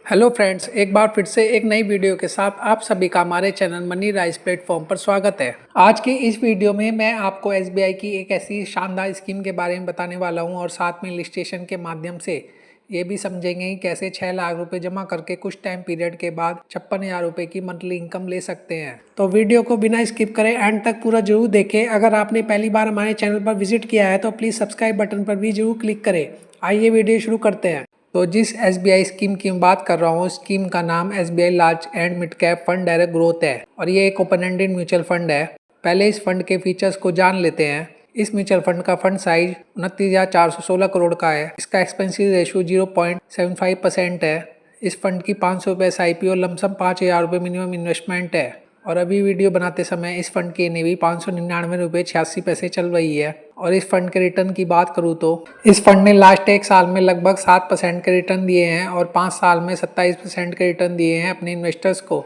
Hello friends, एक बार फिर से एक नई वीडियो के साथ आप सभी का हमारे चैनल मनी राइज प्लेटफॉर्म पर स्वागत है। आज की इस वीडियो में मैं आपको एसबीआई की एक ऐसी शानदार स्कीम के बारे में बताने वाला हूं और साथ में इलस्ट्रेशन के माध्यम से ये भी समझेंगे कि कैसे 6 लाख रुपए जमा करके कुछ टाइम पीरियड के बाद 56,000 रुपए की मंथली इनकम ले सकते हैं। तो वीडियो को बिना स्किप करें एंड तक पूरा जरूर देखें। अगर आपने पहली बार हमारे चैनल पर विजिट किया है तो प्लीज़ सब्सक्राइब बटन पर भी जरूर क्लिक करें। आइए वीडियो शुरू करते हैं। तो जिस एसबीआई स्कीम की मैं बात कर रहा हूँ, स्कीम का नाम SBI large and mid cap fund direct growth है और ये एक ओपन एंडेड म्यूचुअल फंड है। पहले इस फंड के फीचर्स को जान लेते हैं। इस म्यूचुअल फंड का फंड साइज 29,416 करोड़ का है। इसका एक्सपेंसिव रेशियो 0.75% है। इस फंड की 500 रुपये SIP और लमसम 5,000 रुपये मिनिमम इन्वेस्टमेंट है। और अभी वीडियो बनाते समय इस फंड की NAV 599 रुपये 86 पैसे चल रही है। और इस फंड के रिटर्न की बात करूँ तो इस फंड ने लास्ट एक साल में लगभग 7% के रिटर्न दिए हैं और 5 साल में 27% के रिटर्न दिए हैं अपने इन्वेस्टर्स को।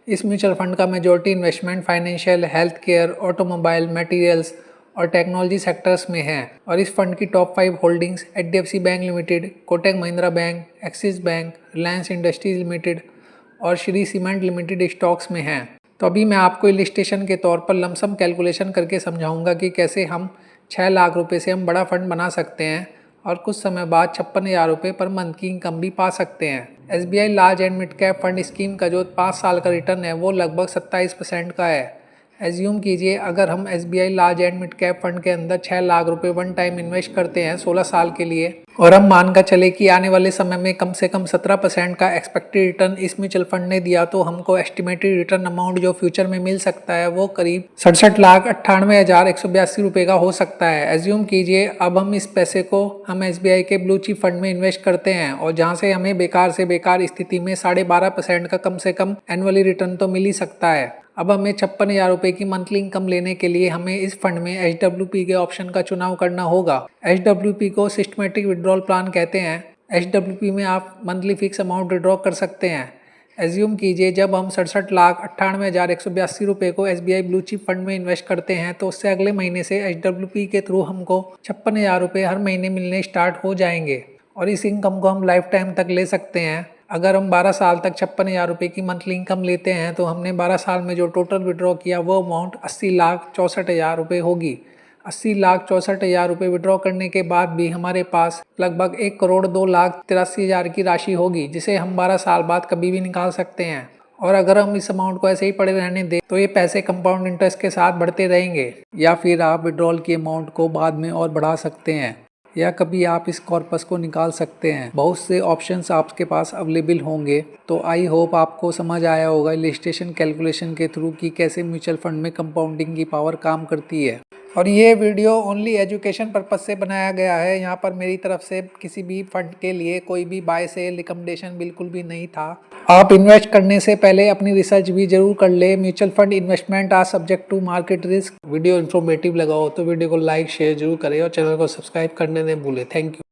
इस म्यूचुअल फंड का majority investment financial, health care, automobile, materials और टेक्नोलॉजी सेक्टर्स में है। और इस फंड की top 5 holdings HDFC bank limited, Kotak Mahindra bank, axis bank, Reliance industries limited और श्री सीमेंट लिमिटेड स्टॉक्स में हैं। तो अभी मैं आपको इलस्ट्रेशन के तौर पर लमसम कैलकुलेशन करके समझाऊंगा कि कैसे हम 6 लाख रुपए से हम बड़ा फंड बना सकते हैं और कुछ समय बाद 56,000 रुपये पर मंथ की इनकम भी पा सकते हैं। SBI large and mid cap fund scheme का जो 5 साल का रिटर्न है वो लगभग 27% का है। एज्यूम कीजिए अगर हम SBI large and mid cap fund के अंदर 6 लाख रुपए वन टाइम इन्वेस्ट करते हैं 16 साल के लिए और हम मानकर चले कि आने वाले समय में कम से कम 17% का एक्सपेक्टेड रिटर्न इस म्यूचुअल फंड ने दिया, तो हमको एस्टिमेटेड रिटर्न अमाउंट जो फ्यूचर में मिल सकता है वो करीब 67,98,182 रुपये का हो सकता है। एज्यूम कीजिए अब हम इस पैसे को हम एसबीआई के ब्लू चिप फंड में इन्वेस्ट करते हैं और जहाँ से हमें बेकार से बेकार स्थिति में 12.5% का कम से कम एनुअली रिटर्न तो मिल ही सकता है। अब हमें 56,000 रुपये की मंथली इनकम लेने के लिए हमें इस फंड में HWP के ऑप्शन का चुनाव करना होगा। HWP को सिस्टमेटिक विड्रॉल प्लान कहते हैं। HWP में आप मंथली फिक्स अमाउंट विड्रॉ कर सकते हैं। एज्यूम कीजिए जब हम 67,98,182 रुपये को SBI ब्लू चिप फंड में इन्वेस्ट करते हैं तो उससे अगले महीने से HWP के थ्रू हमको 56,000 रुपये हर महीने मिलने स्टार्ट हो जाएंगे और इस इनकम को हम लाइफ टाइम तक ले सकते हैं। अगर हम 12 साल तक 56,000 रुपये की मंथली इनकम लेते हैं तो हमने 12 साल में जो टोटल विड्रॉ किया वो अमाउंट 80,64,000 रुपये होगी। 80,64,000 रुपये विड्रॉ करने के बाद भी हमारे पास लगभग 1,02,83,000 की राशि होगी जिसे हम 12 साल बाद कभी भी निकाल सकते हैं। और अगर हम इस अमाउंट को ऐसे ही पड़े रहने दें तो ये पैसे कंपाउंड इंटरेस्ट के साथ बढ़ते रहेंगे। या फिर आप विड्रॉल की अमाउंट को बाद में और बढ़ा सकते हैं या कभी आप इस कॉर्पस को निकाल सकते हैं। बहुत से ऑप्शंस आपके पास अवेलेबल होंगे। तो आई होप आपको समझ आया होगा इलस्ट्रेशन कैलकुलेशन के थ्रू कि कैसे म्यूचुअल फंड में कंपाउंडिंग की पावर काम करती है। और ये वीडियो ओनली एजुकेशन पर्पज से बनाया गया है। यहाँ पर मेरी तरफ से किसी भी फंड के लिए कोई भी बाय सेल रिकमेंडेशन बिल्कुल भी नहीं था। आप इन्वेस्ट करने से पहले अपनी रिसर्च भी जरूर कर ले। Mutual fund investment are subject to market risk. Video informative लगा हो तो वीडियो को लाइक शेयर जरूर करें और चैनल को सब्सक्राइब करने न भूलें। Thank you.